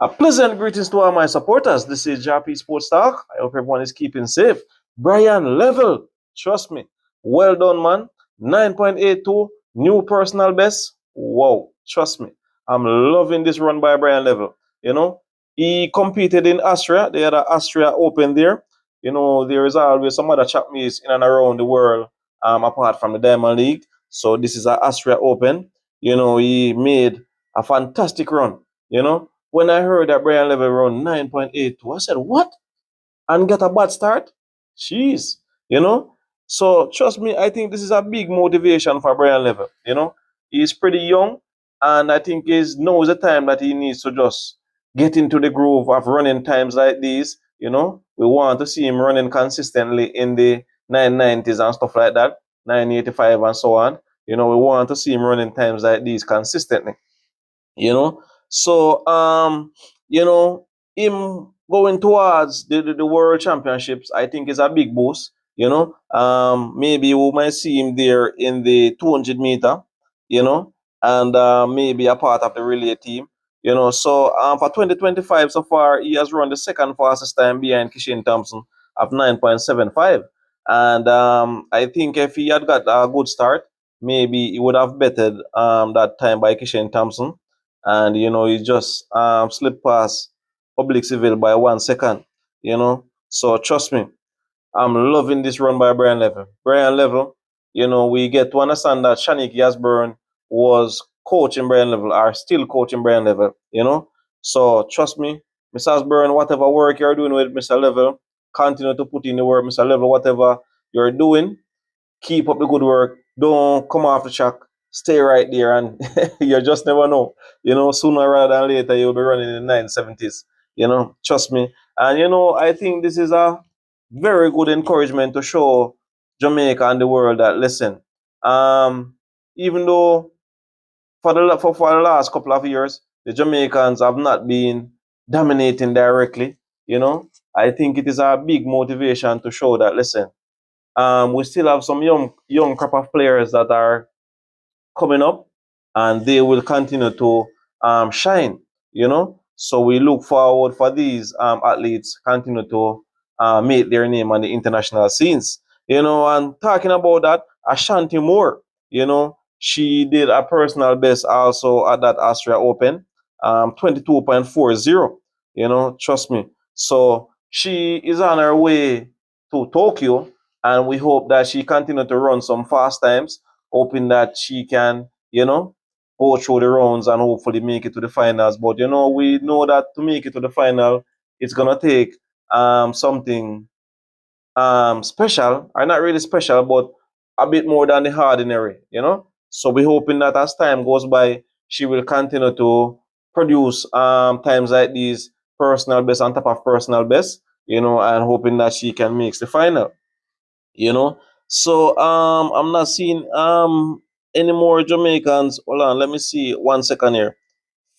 A pleasant greetings to all my supporters. This is Jah-P Sports Talk. I hope everyone is keeping safe. Brian Level, trust me. Well done, man. 9.82, new personal best. Wow, trust me. I'm loving this run by Brian Level. He competed in Austria. They had an Austria Open there. There is always some other chap meets in and around the world apart from the Diamond League. So this is an Austria Open. He made a fantastic run. When I heard that Brian Level run 9.82, I said, what? And get a bad start? Jeez, you know? So trust me, I think this is a big motivation for Brian Level. He's pretty young, and I think now is the time that he needs to just get into the groove of running times like these. We want to see him running consistently in the 990s and stuff like that, 985 and so on. We want to see him running times like these consistently you know. So him going towards the world championships, I think is a big boost. Maybe we might see him there in the 200 meter, you know, and maybe a part of the relay team. So for 2025 so far, he has run the second fastest time behind Kishin Thompson of 9.75. And I think if he had got a good start, maybe he would have bettered that time by Kishin Thompson, and he just slipped past Public Civil by 1 second. So trust me, I'm loving this run by Brian Level. Brian Level, we get to understand that Shanik Yasburn was coaching Brian Level, are still coaching Brian Level. So trust me, Mr. Asburn, whatever work you're doing with Mr. Level, continue to put in the work, Mr. Level, whatever you're doing, keep up the good work. Don't come off the track. Stay right there, and you just never know. Sooner rather than later, you'll be running in the 970s. Trust me. And I think this is a very good encouragement to show Jamaica and the world that listen, um, even though for the last couple of years, the Jamaicans have not been dominating directly. I think it is a big motivation to show that listen, we still have some young crop of players that are coming up, and they will continue to shine. So we look forward for these athletes continue to make their name on the international scenes. And talking about that, Ashanti Moore, she did a personal best also at that Austria Open, 22.40. Trust me. So she is on her way to Tokyo, and we hope that she continue to run some fast times, hoping that she can, go through the rounds and hopefully make it to the finals. But we know that to make it to the final, it's gonna take something special, or not really special, but a bit more than the ordinary. So we're hoping that as time goes by, she will continue to produce times like these, personal best on top of personal best, and hoping that she can make the final you know. So I'm not seeing any more Jamaicans. Hold on, let me see 1 second here.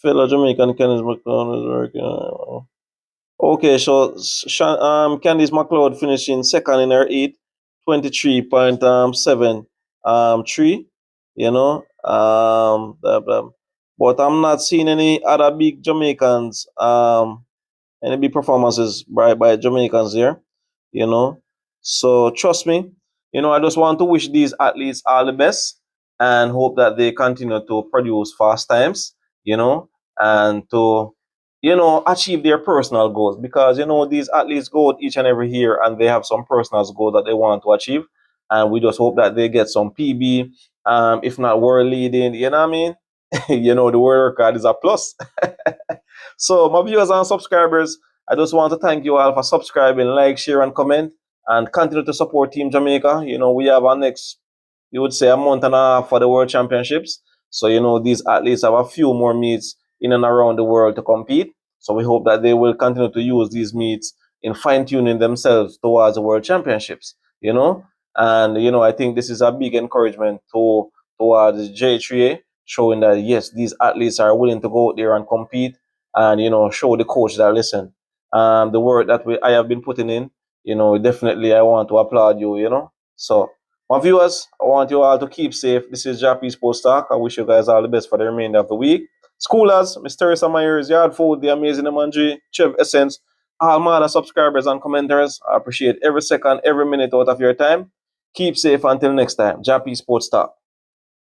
Fellow Jamaican Candice McLeod is working. Okay, so Candice McLeod finishing second in her heat, 23.7 3. Blah, blah. But I'm not seeing any other big Jamaicans any big performances by Jamaicans here, you know. So trust me, I just want to wish these athletes all the best and hope that they continue to produce fast times, and to, achieve their personal goals, because, these athletes go out each and every year and they have some personal goals that they want to achieve. And we just hope that they get some PB, if not world leading, you know what I mean? The world record is a plus. So, my viewers and subscribers, I just want to thank you all for subscribing, like, share, and comment, and continue to support Team Jamaica. We have our next, you would say, a month and a half for the World Championships. So, these athletes have a few more meets in and around the world to compete. So, we hope that they will continue to use these meets in fine tuning themselves towards the World Championships. And I think this is a big encouragement towards J3A, showing that yes, these athletes are willing to go out there and compete, and show the coach that listen, the work that I have been putting in, definitely I want to applaud you. So my viewers, I want you all to keep safe. This is Jah-P Sports Talk. I wish you guys all the best for the remainder of the week. Schoolers, Mysterious Myers, Yard Food, The Amazing Emanji, Chev Essence, all my other subscribers and commenters. I appreciate every second, every minute out of your time. Keep safe until next time. Jah-P Sports Talk.